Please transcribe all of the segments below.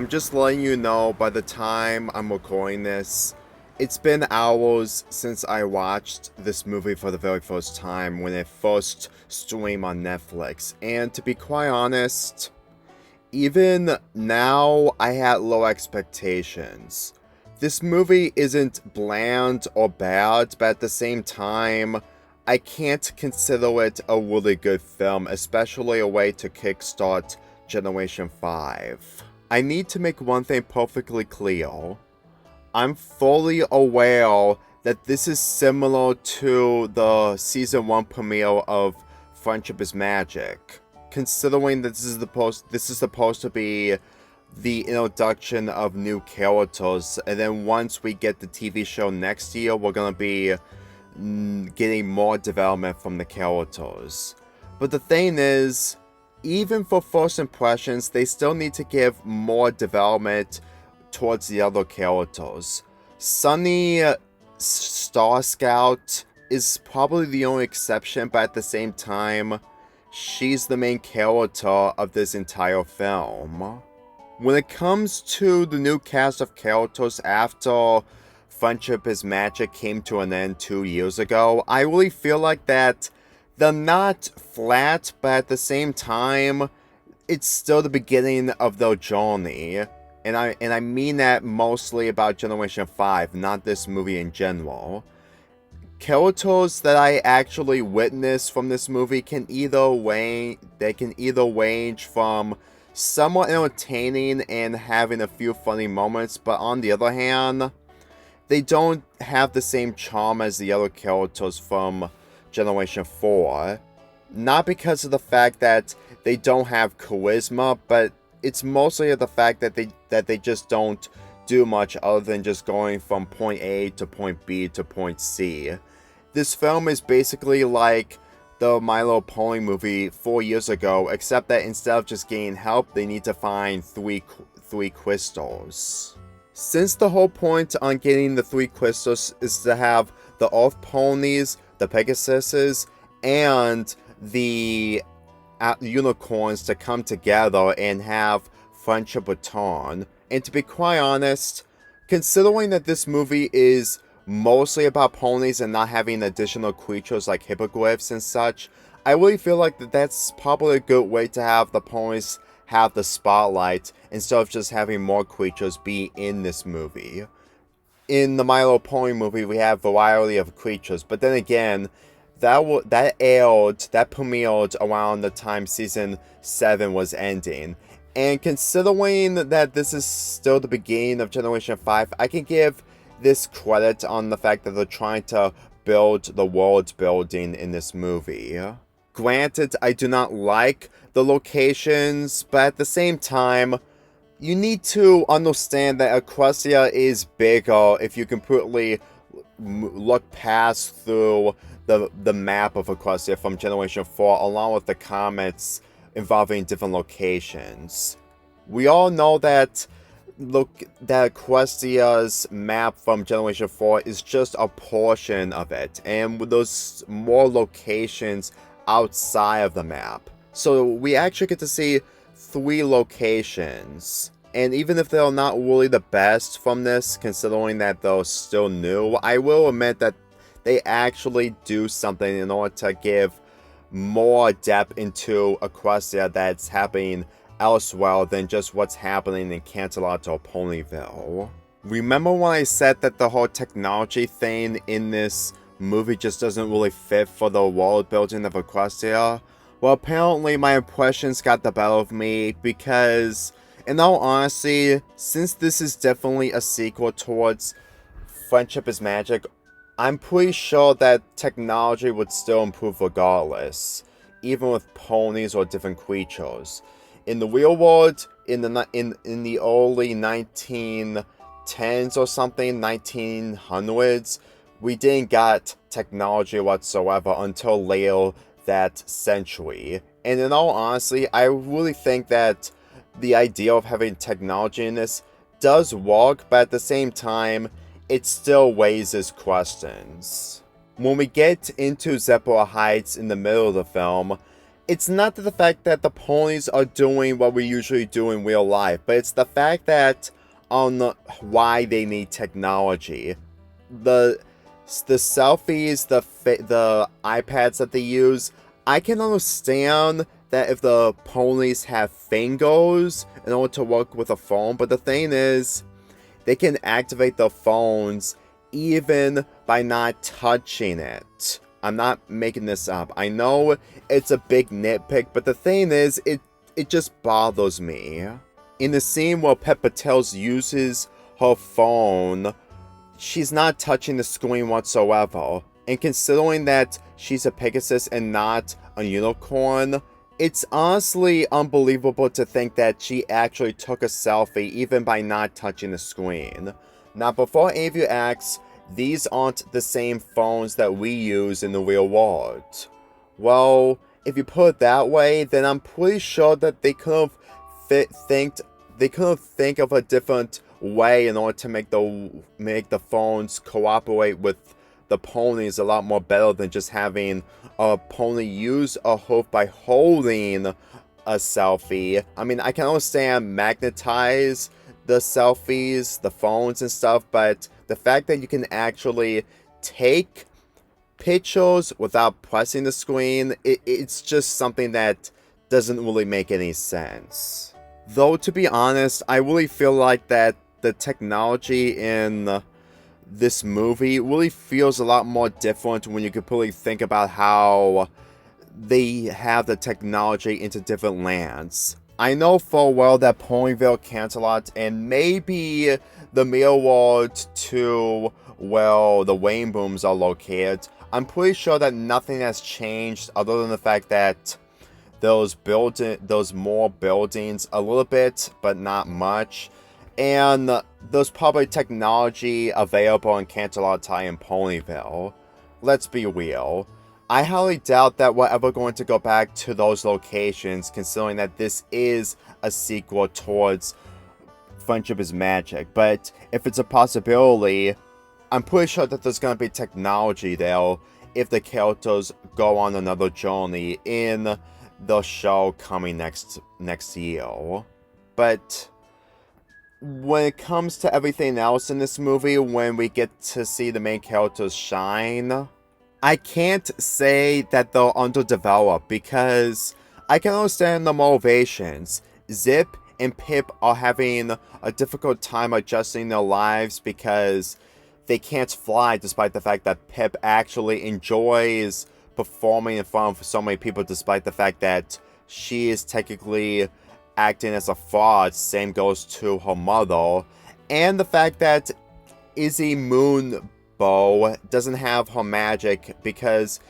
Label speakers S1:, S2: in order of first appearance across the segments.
S1: I'm just letting you know by the time I'm recording this, it's been hours since I watched this movie for the very first time when it first streamed on Netflix. And to be quite honest, even now I had low expectations. This movie isn't bland or bad, but at the same time, I can't consider it a really good film, especially a way to kickstart Generation 5. I need to make one thing perfectly clear. I'm fully aware that this is similar to the Season 1 premiere of Friendship is Magic, considering that this is supposed to be the introduction of new characters, and then once we get the TV show next year, we're gonna be getting more development from the characters. But the thing is, even for first impressions, they still need to give more development towards the other characters. Sunny Star Scout is probably the only exception, but at the same time, she's the main character of this entire film. When it comes to the new cast of characters after Friendship is Magic came to an end 2 years ago, I really feel like that they're not flat, but at the same time, it's still the beginning of their journey. And I mean that mostly about Generation 5, not this movie in general. Characters that I actually witnessed from this movie can either range from somewhat entertaining and having a few funny moments, but on the other hand, they don't have the same charm as the other characters from Generation 4. Not because of the fact that they don't have charisma, but it's mostly the fact that they just don't do much other than just going from point A to point B to point C. This film is basically like the My Little Pony movie 4 years ago, except that instead of just getting help, they need to find three crystals. Since the whole point on getting the 3 crystals is to have the Earth ponies, the Pegasuses, and the unicorns to come together and have friendship return. And to be quite honest, considering that this movie is mostly about ponies and not having additional creatures like hippogriffs and such, I really feel like that's probably a good way to have the ponies have the spotlight instead of just having more creatures be in this movie. In the My Little Pony movie, we have variety of creatures, but then again, that premiered around the time Season 7 was ending. And considering that this is still the beginning of Generation 5, I can give this credit on the fact that they're trying to build the world building in this movie. Granted, I do not like the locations, but at the same time, you need to understand that Equestria is bigger if you completely look past through the map of Equestria from Generation 4, along with the comments involving different locations. We all know that Equestria's map from Generation 4 is just a portion of it, and there's more locations outside of the map. So we actually get to see 3 locations. And even if they're not really the best from this, considering that they're still new, I will admit that they actually do something in order to give more depth into Equestria that's happening elsewhere than just what's happening in Canterlot or Ponyville. Remember when I said that the whole technology thing in this movie just doesn't really fit for the world building of Equestria? Well, apparently my impressions got the better of me because, in all honesty, since this is definitely a sequel towards Friendship is Magic, I'm pretty sure that technology would still improve regardless, even with ponies or different creatures. In the real world, in the early 1910s or something, 1900s, we didn't got technology whatsoever until later that century. And in all honesty, I really think that the idea of having technology in this does work, but at the same time, it still raises questions. When we get into Zephyr Heights in the middle of the film, it's not the fact that the ponies are doing what we usually do in real life, but it's the fact that on why they need technology. The selfies, the iPads that they use, I can understand that if the ponies have fingers in order to work with a phone, but the thing is, they can activate the phones even by not touching it. I'm not making this up. I know it's a big nitpick, but the thing is, it just bothers me. In the scene where Peppa Tails uses her phone, she's not touching the screen whatsoever. And considering that she's a Pegasus and not a unicorn, it's honestly unbelievable to think that she actually took a selfie even by not touching the screen. Now, before any of you ask, these aren't the same phones that we use in the real world. Well, if you put it that way, then I'm pretty sure that they could have think of a different way in order to make the phones cooperate with the ponies a lot more better than just having a pony use a hoof by holding a selfie. I mean, I can understand magnetize the selfies, the phones and stuff, but the fact that you can actually take pictures without pressing the screen, it's just something that doesn't really make any sense. Though, to be honest, I really feel like that the technology in this movie really feels a lot more different when you completely think about how they have the technology into different lands. I know full well that Ponyville, Canterlot, and maybe the Mirror World to where the Wayne Booms are located, I'm pretty sure that nothing has changed other than the fact that there's more buildings a little bit, but not much. And there's probably technology available in Canterlot and Ponyville. Let's be real. I highly doubt that we're ever going to go back to those locations, considering that this is a sequel towards Friendship is Magic. But if it's a possibility, I'm pretty sure that there's going to be technology there if the characters go on another journey in the show coming next year. But when it comes to everything else in this movie, when we get to see the main characters shine, I can't say that they're underdeveloped because I can understand the motivations. Zip and Pip are having a difficult time adjusting their lives because they can't fly, despite the fact that Pip actually enjoys performing in front of so many people, despite the fact that she is technically acting as a fraud. Same goes to her mother. And the fact that Izzy Moonbow doesn't have her magic because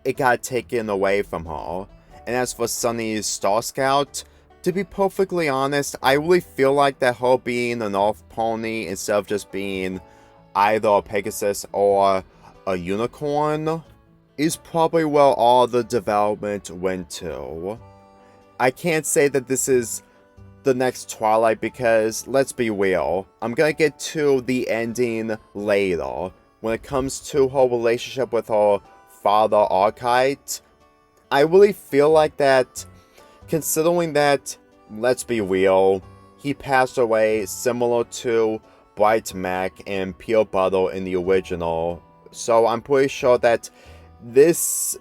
S1: it got taken away from her. And as for Sunny's Star Scout, to be perfectly honest, I really feel like that her being an elf pony instead of just being either a Pegasus or a unicorn is probably where all the development went to. I can't say that this is the next Twilight because, let's be real, I'm gonna get to the ending later. When it comes to her relationship with her father, Archite, I really feel like that, considering that, let's be real, he passed away similar to Bright Mac and Peel Butter in the original. So I'm pretty sure that this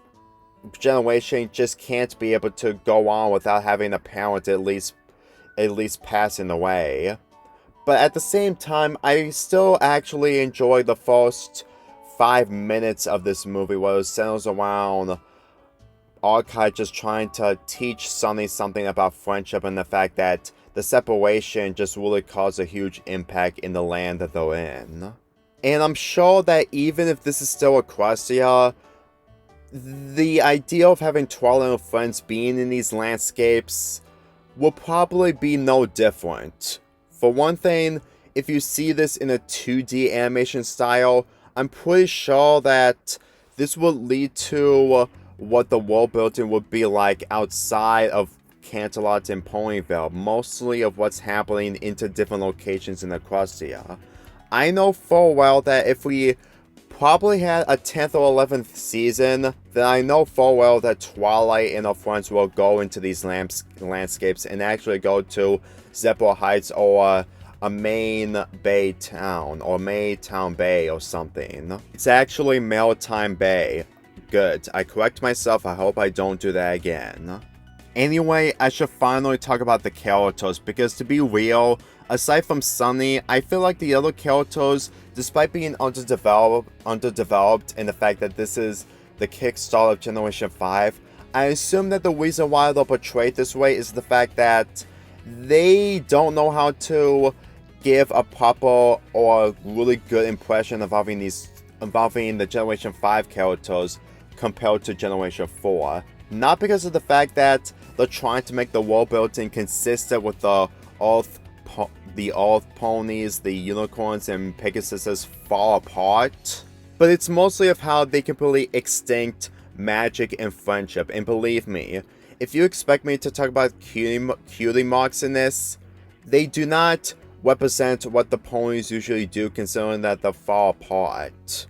S1: generation just can't be able to go on without having a parent at least passing away. But at the same time, I still actually enjoy the first 5 minutes of this movie where it centers around Archite just trying to teach Sunny something about friendship and the fact that the separation just really caused a huge impact in the land that they're in. And I'm sure that even if this is still Equestria, the idea of having Twilight and friends being in these landscapes will probably be no different. For one thing, if you see this in a 2D animation style, I'm pretty sure that this would lead to what the world building would be like outside of Canterlot and Ponyville, mostly of what's happening into different locations in Equestria. I know full well that if we probably had a 10th or 11th season, then I know full well that Twilight and her friends will go into these landscapes and actually go to Zephyr Heights or a Main Bay town, or Maytown Bay or something. It's actually Maritime Bay. Good. I correct myself. I hope I don't do that again. Anyway, I should finally talk about the characters, because to be real, aside from Sunny, I feel like the other characters, despite being underdeveloped and the fact that this is the kickstart of Generation 5, I assume that the reason why they're portrayed this way is the fact that they don't know how to give a proper or really good impression involving the Generation 5 characters compared to Generation 4. Not because of the fact that they're trying to make the world building consistent with the Earth ponies, the unicorns, and Pegasuses fall apart, but it's mostly of how they completely extinct magic and friendship. And believe me, if you expect me to talk about cutie marks in this, they do not represent what the ponies usually do, considering that they fall apart.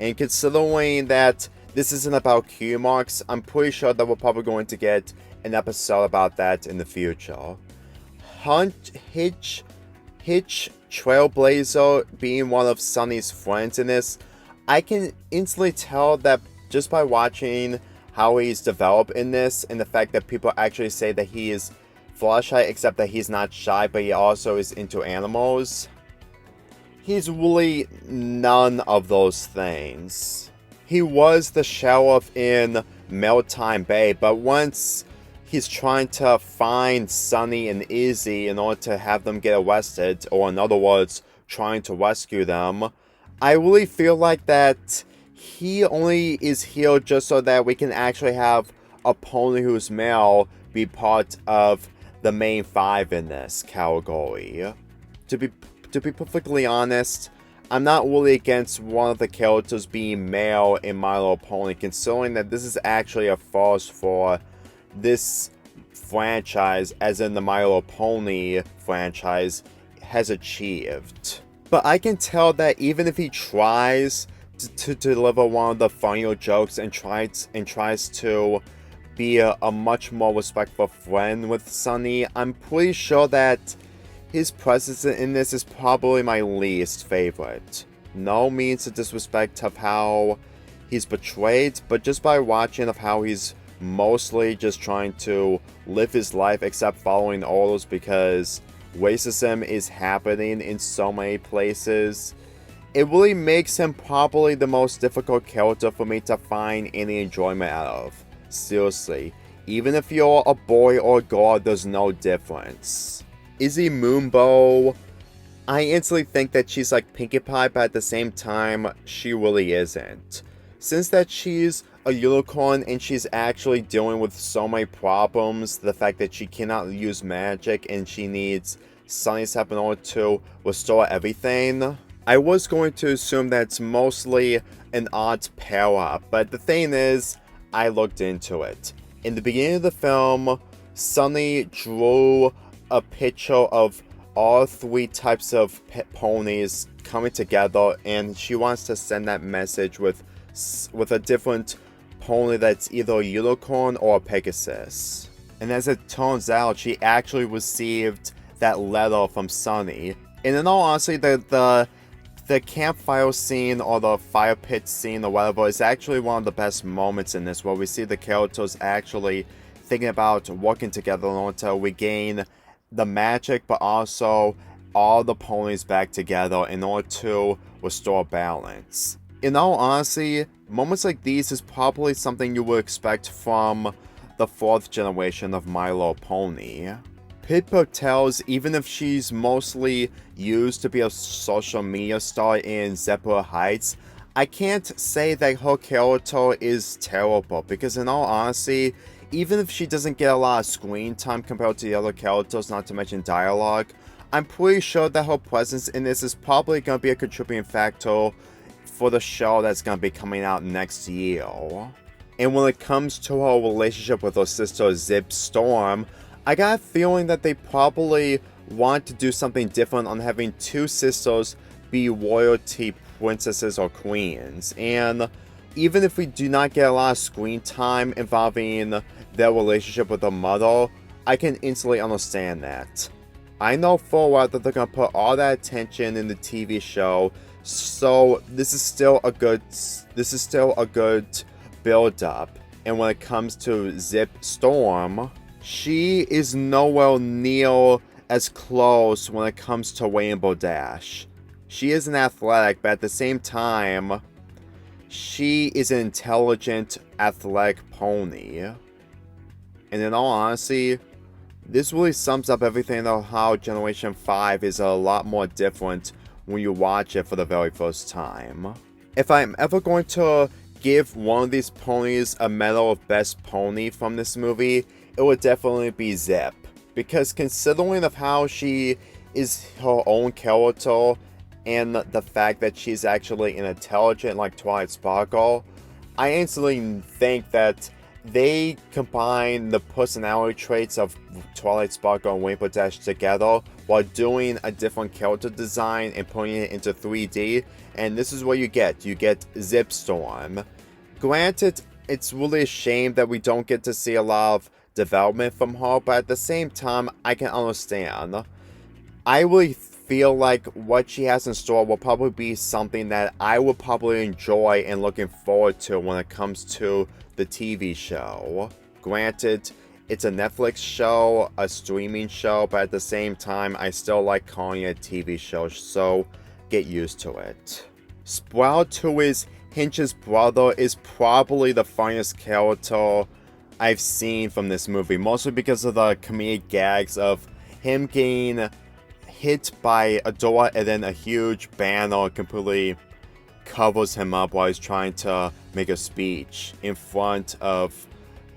S1: And considering that this isn't about cutie marks, I'm pretty sure that we're probably going to get an episode about that in the future. Hitch Trailblazer being one of Sunny's friends in this, I can instantly tell that just by watching how he's developed in this, and the fact that people actually say that he is shy, except that he's not shy, but he also is into animals. He's really none of those things. He was the sheriff in Maritime Bay, but once he's trying to find Sunny and Izzy in order to have them get arrested, or in other words, trying to rescue them, I really feel like that he only is here just so that we can actually have a pony who's male be part of the main 5 in this category. To be perfectly honest, I'm not really against one of the characters being male in My Little Pony, considering that this is actually a first for this franchise, as in the My Little Pony franchise has achieved. But I can tell that even if he tries to deliver one of the funnier jokes and tries to be a much more respectful friend with Sunny, I'm pretty sure that his presence in this is probably my least favorite. No means to disrespect of how he's portrayed, but just by watching of how he's mostly just trying to live his life except following orders because racism is happening in so many places, it really makes him probably the most difficult character for me to find any enjoyment out of. Seriously, even if you're a boy or a girl, there's no difference. Izzy Moonbow, I instantly think that she's like Pinkie Pie, but at the same time, she really isn't. Since that she's a unicorn and she's actually dealing with so many problems, the fact that she cannot use magic and she needs Sunny's help in order to restore everything, I was going to assume that it's mostly an odd pair-up, but the thing is, I looked into it. In the beginning of the film, Sunny drew a picture of all 3 types of ponies coming together, and she wants to send that message with a different pony that's either a unicorn or a Pegasus. And as it turns out, she actually received that letter from Sunny. And in all honesty, the campfire scene or the fire pit scene or whatever is actually one of the best moments in this, where we see the characters actually thinking about working together in order to regain the magic, but also all the ponies back together in order to restore balance. In all honesty, moments like these is probably something you would expect from the 4th generation of My Little Pony. Pippa tells, even if she's mostly used to be a social media star in Zephyr Heights, I can't say that her character is terrible, because in all honesty, even if she doesn't get a lot of screen time compared to the other characters, not to mention dialogue, I'm pretty sure that her presence in this is probably going to be a contributing factor for the show that's going to be coming out next year. And when it comes to her relationship with her sister Zip Storm, I got a feeling that they probably want to do something different on having 2 sisters be royalty princesses or queens. And even if we do not get a lot of screen time involving their relationship with the mother, I can instantly understand that. I know full well that they're gonna put all that attention in the TV show, so this is still a good build up. And when it comes to Zip Storm, she is nowhere near as close when it comes to Rainbow Dash. She is an athletic, but at the same time, she is an intelligent, athletic pony. And in all honesty, this really sums up everything about how Generation 5 is a lot more different when you watch it for the very first time. If I'm ever going to give one of these ponies a medal of best pony from this movie, it would definitely be Zip. Because considering of how she is her own character and the fact that she's actually an intelligent like Twilight Sparkle, I instantly think that they combine the personality traits of Twilight Sparkle and Rainbow Dash together while doing a different character design and putting it into 3D, and this is what you get. You get Zip Storm. Granted, it's really a shame that we don't get to see a lot of development from her, but at the same time, I can understand. I really feel like what she has in store will probably be something that I will probably enjoy and looking forward to when it comes to the TV show. Granted, it's a Netflix show, a streaming show, but at the same time, I still like calling it a TV show, so get used to it. Sprout, who is Hinch's brother, is probably the funniest character I've seen from this movie, mostly because of the comedic gags of him getting hit by a door and then a huge banner completely covers him up while he's trying to make a speech in front of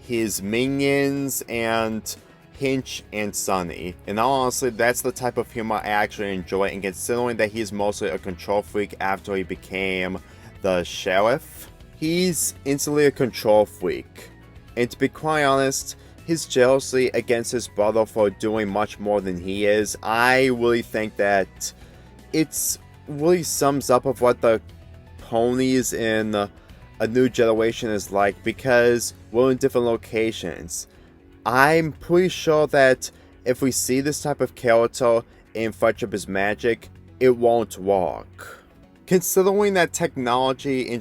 S1: his minions and Hinch and Sunny. And honestly, that's the type of humor I actually enjoy, and considering that he's mostly a control freak after he became the sheriff, he's instantly a control freak. And to be quite honest, his jealousy against his brother for doing much more than he is, I really think that it's really sums up of what the ponies in A New Generation is like, because we're in different locations. I'm pretty sure that if we see this type of character in Friendship is Magic, it won't work. Considering that technology in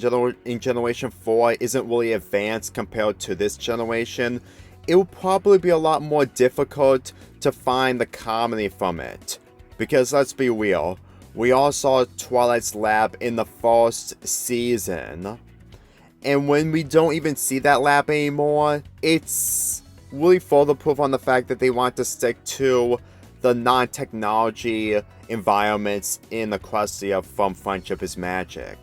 S1: Generation 4 isn't really advanced compared to this generation, it will probably be a lot more difficult to find the comedy from it. Because let's be real, we all saw Twilight's Lab in the first season. And when we don't even see that lab anymore, it's really further proof on the fact that they want to stick to the non-technology environments in the Crustia from Friendship is Magic.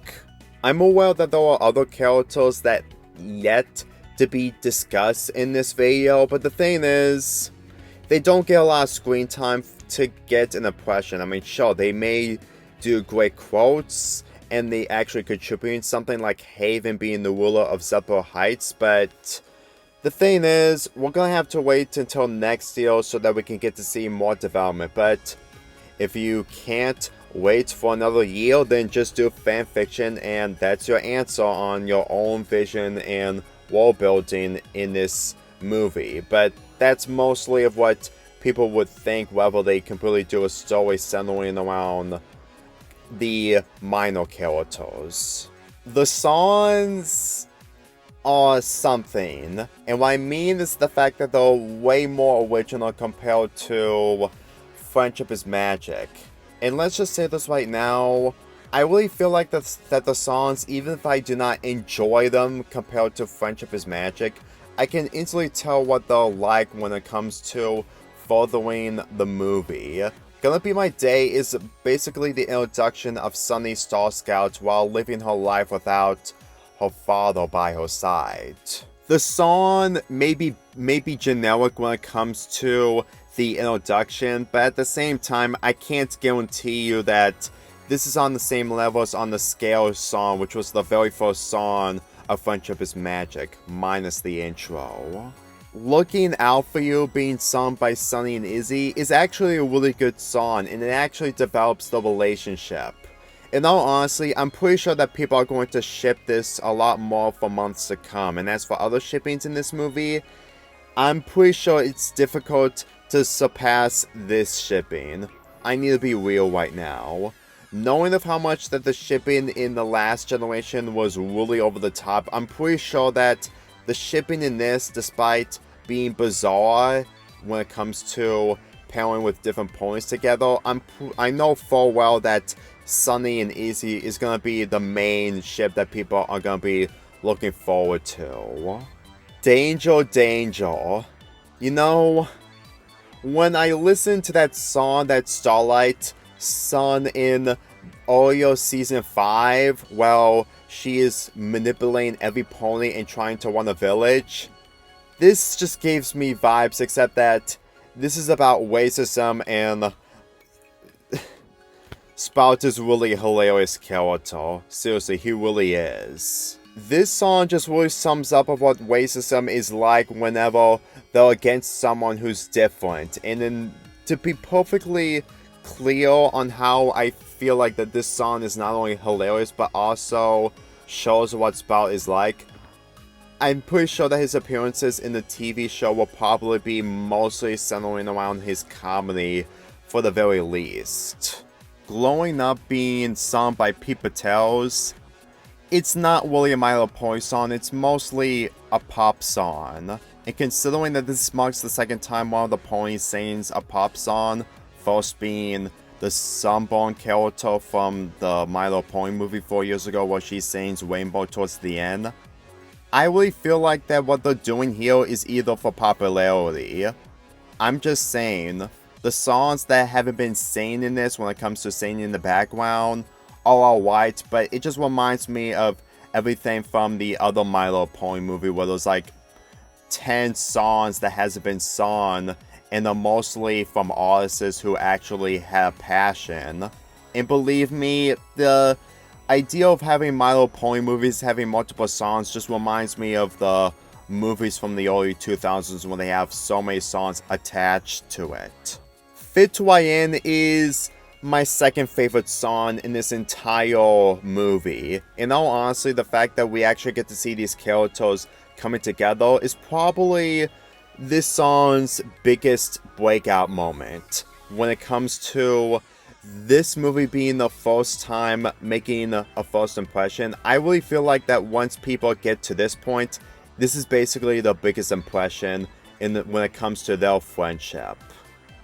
S1: I'm aware that there are other characters that yet to be discussed in this video, but the thing is, they don't get a lot of screen time to get an impression. I mean, sure, they may do great quotes, and they actually contribute in something like Haven being the ruler of Zephyr Heights, but the thing is, we're gonna have to wait until next year so that we can get to see more development. But if you can't wait for another year, then just do fanfiction, and that's your answer on your own vision and world building in this movie. But that's mostly of what people would think, whether they completely do a story centering around the minor characters. The songs are something, and what I mean is the fact that they're way more original compared to Friendship is Magic. And let's just say this right now, I really feel like that the songs, even if I do not enjoy them compared to Friendship is Magic, I can instantly tell what they're like when it comes to furthering the movie. Gonna Be My Day is basically the introduction of Sunny Star Scout while living her life without her father by her side. The song may be generic when it comes to the introduction, but at the same time, I can't guarantee you that this is on the same level as on the Scale song, which was the very first song of Friendship is Magic, minus the intro. Looking Out For You, being sung by Sunny and Izzy, is actually a really good song, and it actually develops the relationship. In all honesty, I'm pretty sure that people are going to ship this a lot more for months to come. And as for other shippings in this movie, I'm pretty sure it's difficult to surpass this shipping. I need to be real right now. Knowing of how much that the shipping in the last generation was really over the top, I'm pretty sure that the shipping in this, despite being bizarre when it comes to pairing with different ponies together, I know full well that Sunny and Easy is going to be the main ship that people are going to be looking forward to. Danger, danger. You know, when I listened to that song that Starlight sung in Oreo Season 5, well, she is manipulating every pony and trying to run a village, this just gives me vibes, except that this is about racism, and Sprout is really a hilarious character. Seriously, he really is. This song just really sums up of what racism is like whenever they're against someone who's different. And then, to be perfectly clear on how I feel like that this song is not only hilarious, but also shows what Sprout is like, I'm pretty sure that his appearances in the TV show will probably be mostly centering around his comedy, for the very least. Growing Up being sung by Pete Patel's, it's not really a My Little Pony song, it's mostly a pop song. And considering that this marks the second time one of the ponies sings a pop song, first being the Sunburn character from the My Little Pony movie 4 years ago where she sings Rainbow towards the end, I really feel like that what they're doing here is either for popularity. I'm just saying, the songs that haven't been sang in this when it comes to singing in the background are alright, but it just reminds me of everything from the other My Little Pony movie where there's like 10 songs that hasn't been sung, and they're mostly from artists who actually have passion. And believe me, the idea of having My Little Pony movies having multiple songs just reminds me of the movies from the early 2000s when they have so many songs attached to it. Fit to In is my second favorite song in this entire movie. In all honesty, the fact that we actually get to see these characters coming together is probably this song's biggest breakout moment when it comes to this movie being the first time making a first impression. I really feel like that once people get to this point, this is basically the biggest impression when it comes to their friendship.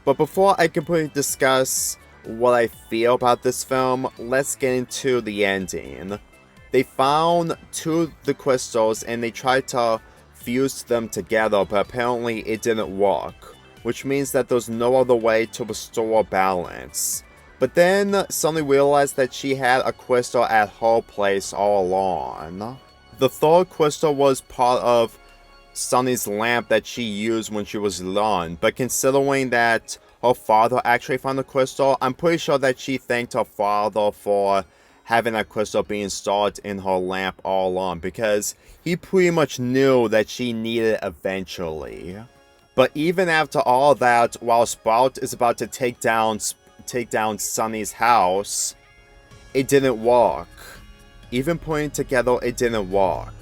S1: But before I completely discuss what I feel about this film, let's get into the ending. They found two of the crystals and they tried to fuse them together, but apparently it didn't work, which means that there's no other way to restore balance. But then suddenly realized that she had a crystal at her place all along. The third crystal was part of Sunny's lamp that she used when she was young, but considering that her father actually found the crystal, I'm pretty sure that she thanked her father for having that crystal being installed in her lamp all along, because he pretty much knew that she needed it eventually. But even after all that, while Sprout is about to take down Sunny's house, it didn't work. Even putting it together, it didn't work.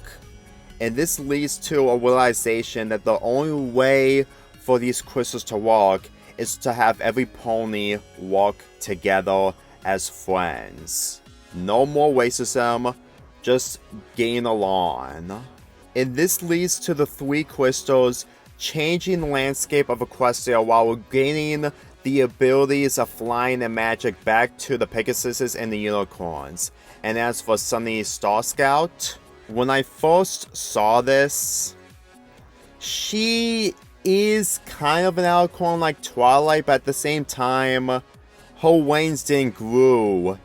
S1: And this leads to a realization that the only way for these crystals to work is to have every pony work together as friends. No more racism, just getting along. And this leads to the three crystals changing the landscape of Equestria while gaining the abilities of flying and magic back to the Pegasuses and the Unicorns. And as for Sunny Star Scout, when I first saw this, she is kind of an alicorn like Twilight, but at the same time, her wings didn't grew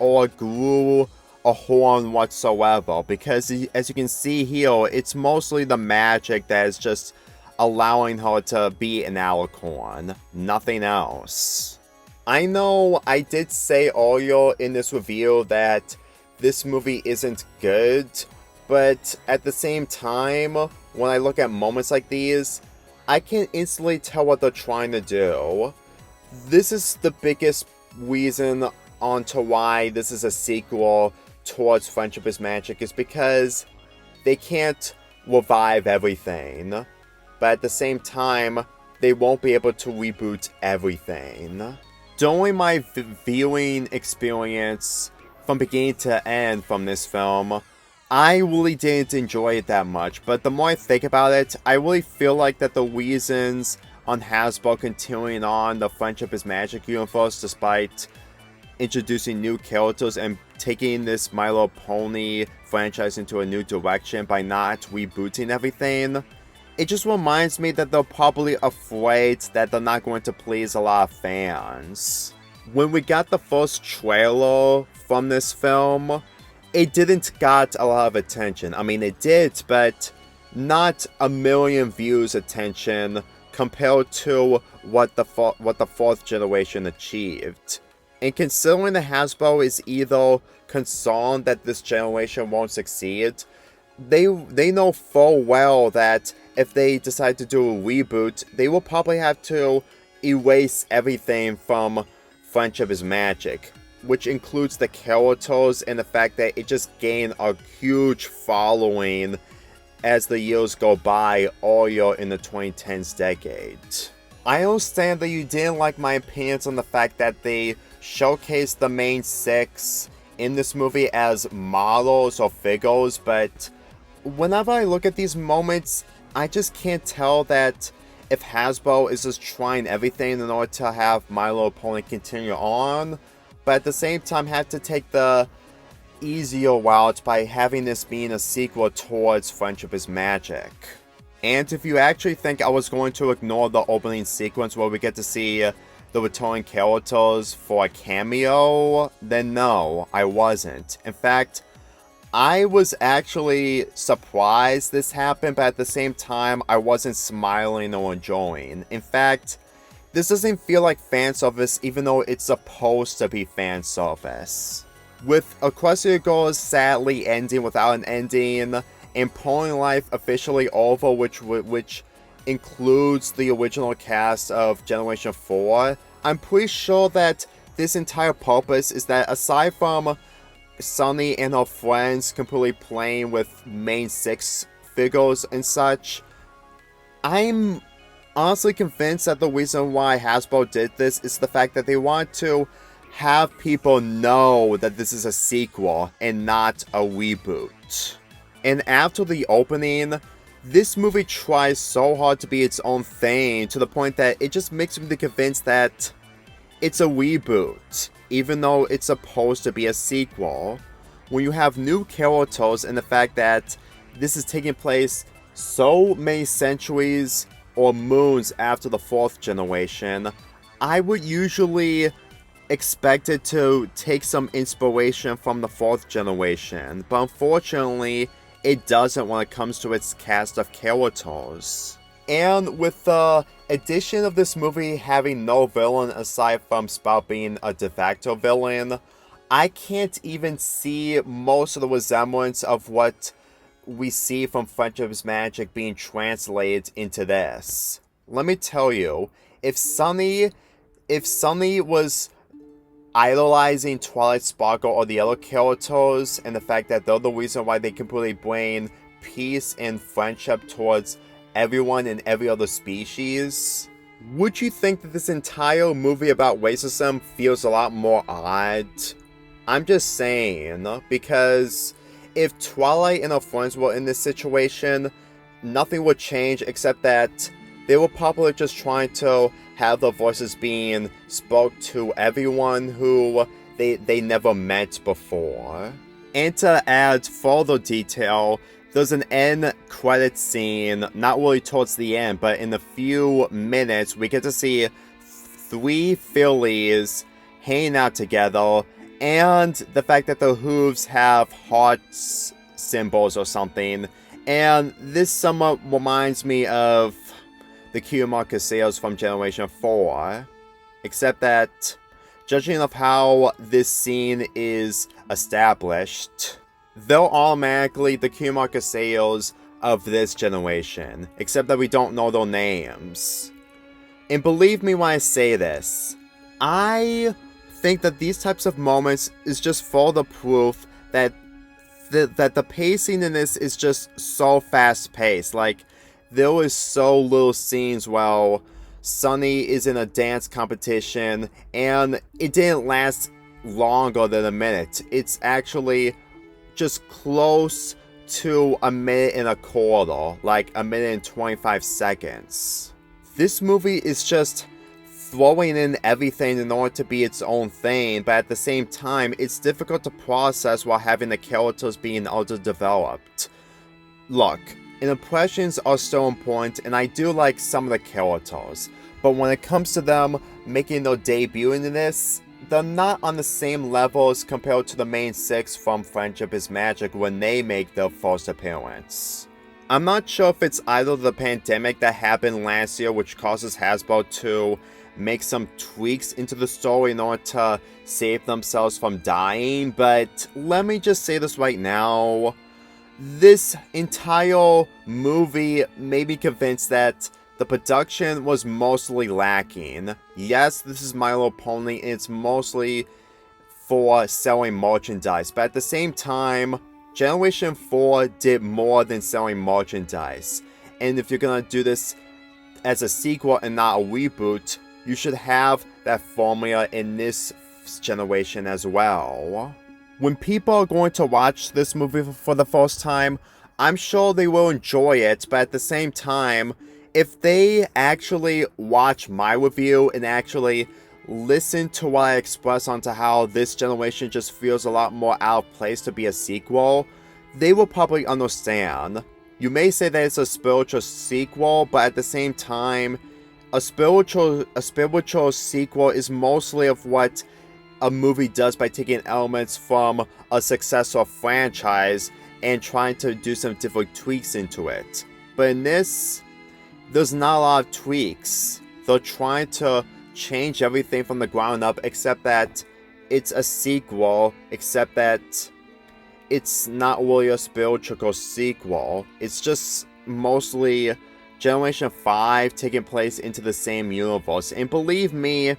S1: a horn whatsoever, because as you can see here, it's mostly the magic that is just allowing her to be an alicorn, nothing else. I know I did say earlier in this review that this movie isn't good, but at the same time, when I look at moments like these, I can instantly tell what they're trying to do. This is the biggest reason onto why this is a sequel towards Friendship is Magic is because they can't revive everything, but at the same time, they won't be able to reboot everything. During my viewing experience from beginning to end from this film, I really didn't enjoy it that much, but the more I think about it, I really feel like that the reasons on Hasbro continuing on the Friendship is Magic universe despite introducing new characters and taking this My Little Pony franchise into a new direction by not rebooting everything, it just reminds me that they're probably afraid that they're not going to please a lot of fans. When we got the first trailer from this film, it didn't got a lot of attention. I mean, it did, but not a million views attention compared to what the fourth generation achieved. And considering that Hasbro is either concerned that this generation won't succeed, they know full well that if they decide to do a reboot, they will probably have to erase everything from Friendship is Magic, which includes the characters and the fact that it just gained a huge following as the years go by earlier in the 2010s decade. I understand that you didn't like my opinions on the fact that they showcased the main six in this movie as models or figures, but whenever I look at these moments, I just can't tell that if Hasbro is just trying everything in order to have My Little Pony continue on, but at the same time have to take the easier route by having this being a sequel towards Friendship is Magic. And if you actually think I was going to ignore the opening sequence where we get to see the returning characters for a cameo, then no, I wasn't. In fact, I was actually surprised this happened, but at the same time, I wasn't smiling or enjoying. In fact, this doesn't feel like fan service even though it's supposed to be fan service. With Equestria Girls sadly ending without an ending, and Pony Life officially over, which includes the original cast of Generation 4, I'm pretty sure that this entire purpose is that aside from Sunny and her friends completely playing with main six figures and such, I'm honestly convinced that the reason why Hasbro did this is the fact that they want to have people know that this is a sequel and not a reboot. And after the opening, this movie tries so hard to be its own thing to the point that it just makes me convinced that it's a reboot, even though it's supposed to be a sequel. When you have new characters and the fact that this is taking place so many centuries or moons after the fourth generation, I would usually expect it to take some inspiration from the fourth generation, but unfortunately, it doesn't when it comes to its cast of characters. And with the addition of this movie having no villain aside from Sprout being a de facto villain, I can't even see most of the resemblance of what we see from Friendship is Magic being translated into this. Let me tell you, if Sunny was idolizing Twilight Sparkle or the other characters, and the fact that they're the reason why they completely bring peace and friendship towards everyone and every other species, would you think that this entire movie about racism feels a lot more odd? I'm just saying, because if Twilight and her friends were in this situation, nothing would change except that they were probably just trying to have their voices being spoke to everyone who they never met before. And to add further detail, there's an end credit scene, not really towards the end, but in a few minutes, we get to see three fillies hanging out together, and the fact that their hooves have heart symbols or something. And this somewhat reminds me of the Kiyomar Casillas from Generation 4, except that, judging of how this scene is established, they're automatically the Kiyomar Casillas of this generation, except that we don't know their names. And believe me when I say this, I think that these types of moments is just further proof that the pacing in this is just so fast-paced. Like, there was so little scenes while Sunny is in a dance competition, and it didn't last longer than a minute. It's actually just close to a minute and a quarter, like a minute and 25 seconds. This movie is just throwing in everything in order to be its own thing, but at the same time, it's difficult to process while having the characters being underdeveloped. Look, impressions are still important, and I do like some of the characters, but when it comes to them making their debut into this, they're not on the same level as compared to the main six from Friendship is Magic when they make their first appearance. I'm not sure if it's either the pandemic that happened last year which causes Hasbro to make some tweaks into the story in order to save themselves from dying, but let me just say this right now. This entire movie made me convinced that the production was mostly lacking. Yes, this is My Little Pony, and it's mostly for selling merchandise, but at the same time, Generation 4 did more than selling merchandise. And if you're gonna do this as a sequel and not a reboot, you should have that formula in this generation as well. When people are going to watch this movie for the first time, I'm sure they will enjoy it, but at the same time, if they actually watch my review and actually listen to what I express onto how this generation just feels a lot more out of place to be a sequel, they will probably understand. You may say that it's a spiritual sequel, but at the same time, a spiritual sequel is mostly of what a movie does by taking elements from a successful franchise and trying to do some different tweaks into it. But in this, there's not a lot of tweaks. They're trying to change everything from the ground up, except that it's a sequel, except that it's not really a spiritual sequel. It's just mostly Generation 5 taking place into the same universe. And believe me,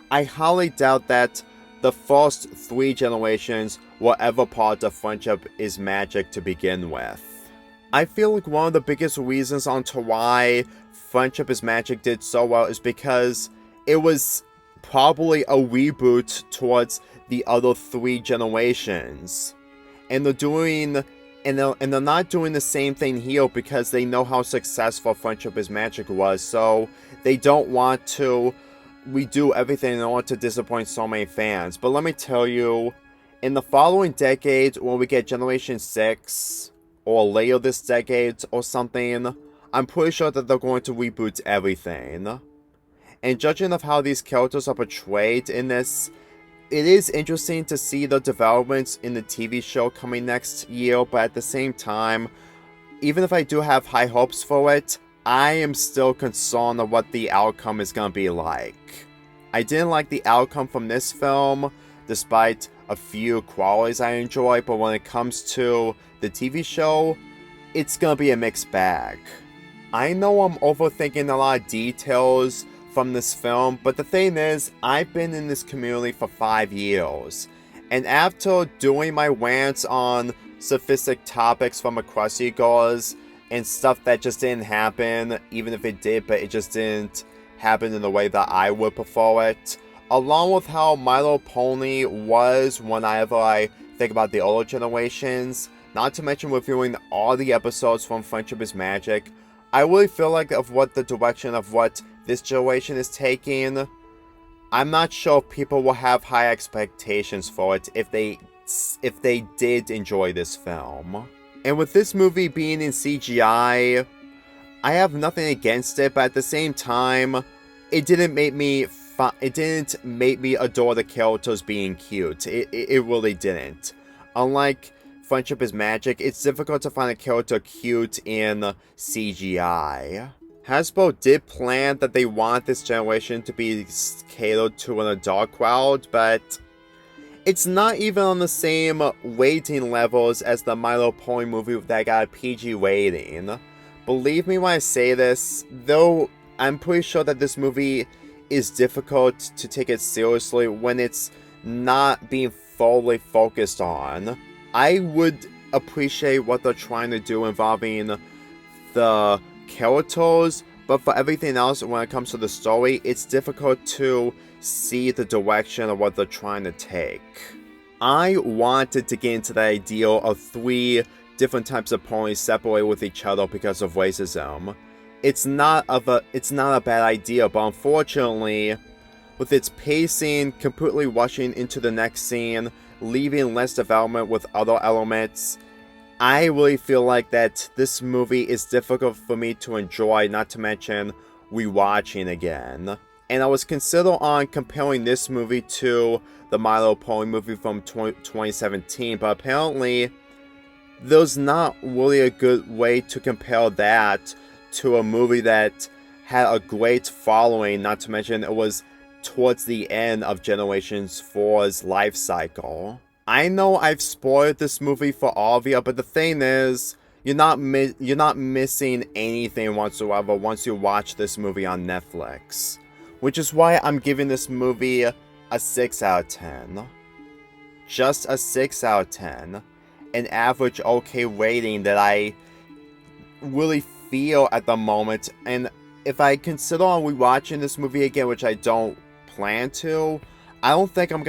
S1: I highly doubt that the first 3 generations were ever part of Friendship is Magic to begin with. I feel like one of the biggest reasons onto why Friendship is Magic did so well is because it was probably a reboot towards the other 3 generations. And they're not doing the same thing here because they know how successful Friendship is Magic was, so they don't want to redo everything in order to disappoint so many fans. But let me tell you, in the following decades, when we get Generation 6, or later this decade or something, I'm pretty sure that they're going to reboot everything. And judging of how these characters are portrayed in this, it is interesting to see the developments in the TV show coming next year, but at the same time, even if I do have high hopes for it, I am still concerned of what the outcome is going to be like. I didn't like the outcome from this film, despite a few qualities I enjoy, but when it comes to the TV show, it's going to be a mixed bag. I know I'm overthinking a lot of details from this film, but the thing is, I've been in this community for 5 years, and after doing my rants on sophisticated topics from across you guys, and stuff that just didn't happen, even if it did, but it just didn't happen in the way that I would prefer it, along with how My Little Pony was whenever I think about the older generations, not to mention reviewing all the episodes from Friendship is Magic, I really feel like of what the direction of what this generation is taking, I'm not sure if people will have high expectations for it if they did enjoy this film. And with this movie being in CGI, I have nothing against it, but at the same time, it didn't make me adore the characters being cute. It really didn't. Unlike Friendship is Magic, it's difficult to find a character cute in CGI. Hasbro did plan that they want this generation to be catered to an adult crowd, but it's not even on the same rating levels as the My Little Pony movie that got a PG rating. Believe me when I say this, though I'm pretty sure that this movie is difficult to take it seriously when it's not being fully focused on. I would appreciate what they're trying to do involving the characters, but for everything else, when it comes to the story, it's difficult to see the direction of what they're trying to take. I wanted to get into the idea of 3 different types of ponies separated with each other because of racism. It's not a bad idea, but unfortunately, with its pacing completely rushing into the next scene, leaving less development with other elements, I really feel like that this movie is difficult for me to enjoy, not to mention rewatching again. And I was considering on comparing this movie to the My Little Pony movie from 2017, but apparently there's not really a good way to compare that to a movie that had a great following, not to mention it was towards the end of Generation 4's life cycle. I know I've spoiled this movie for all of you, but the thing is, you're not missing anything whatsoever once you watch this movie on Netflix. Which is why I'm giving this movie a 6 out of 10. Just a 6 out of 10. An average okay rating that I really feel at the moment. And if I consider on rewatching this movie again, which I don't plan to, I don't think I'm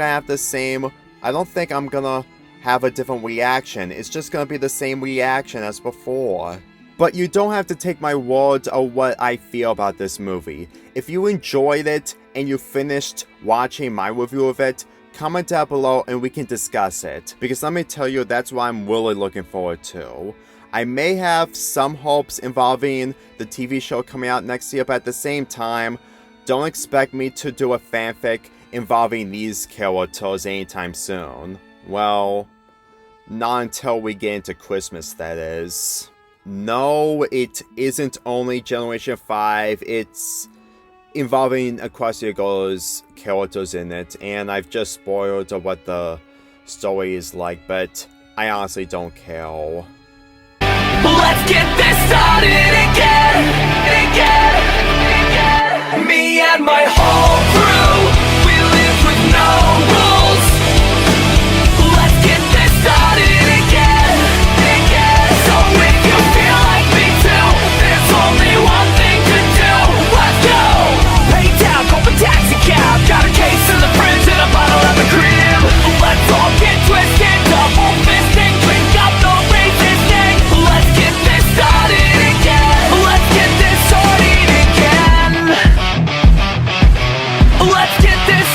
S1: gonna have a different reaction. It's just gonna be the same reaction as before. But you don't have to take my word of what I feel about this movie. If you enjoyed it and you finished watching my review of it, comment down below and we can discuss it. Because let me tell you, that's what I'm really looking forward to. I may have some hopes involving the TV show coming out next year, but at the same time, don't expect me to do a fanfic involving these characters anytime soon. Well, not until we get into Christmas, that is. No, it isn't only Generation 5, it's involving Across the Goals characters in it, and I've just spoiled what the story is like, but I honestly don't care.
S2: Let's get this started again. Me and my whole crew, we live with no rules. Let's get this started again. So if you feel like me too, there's only one thing to do. Let's go. Pay down, call a taxi cab. Got a case in the fridge and a bottle at the crib. Let's all get twisted, double fisting, drink up the resisting. Let's get this started again. Let's get this started again. Let's get this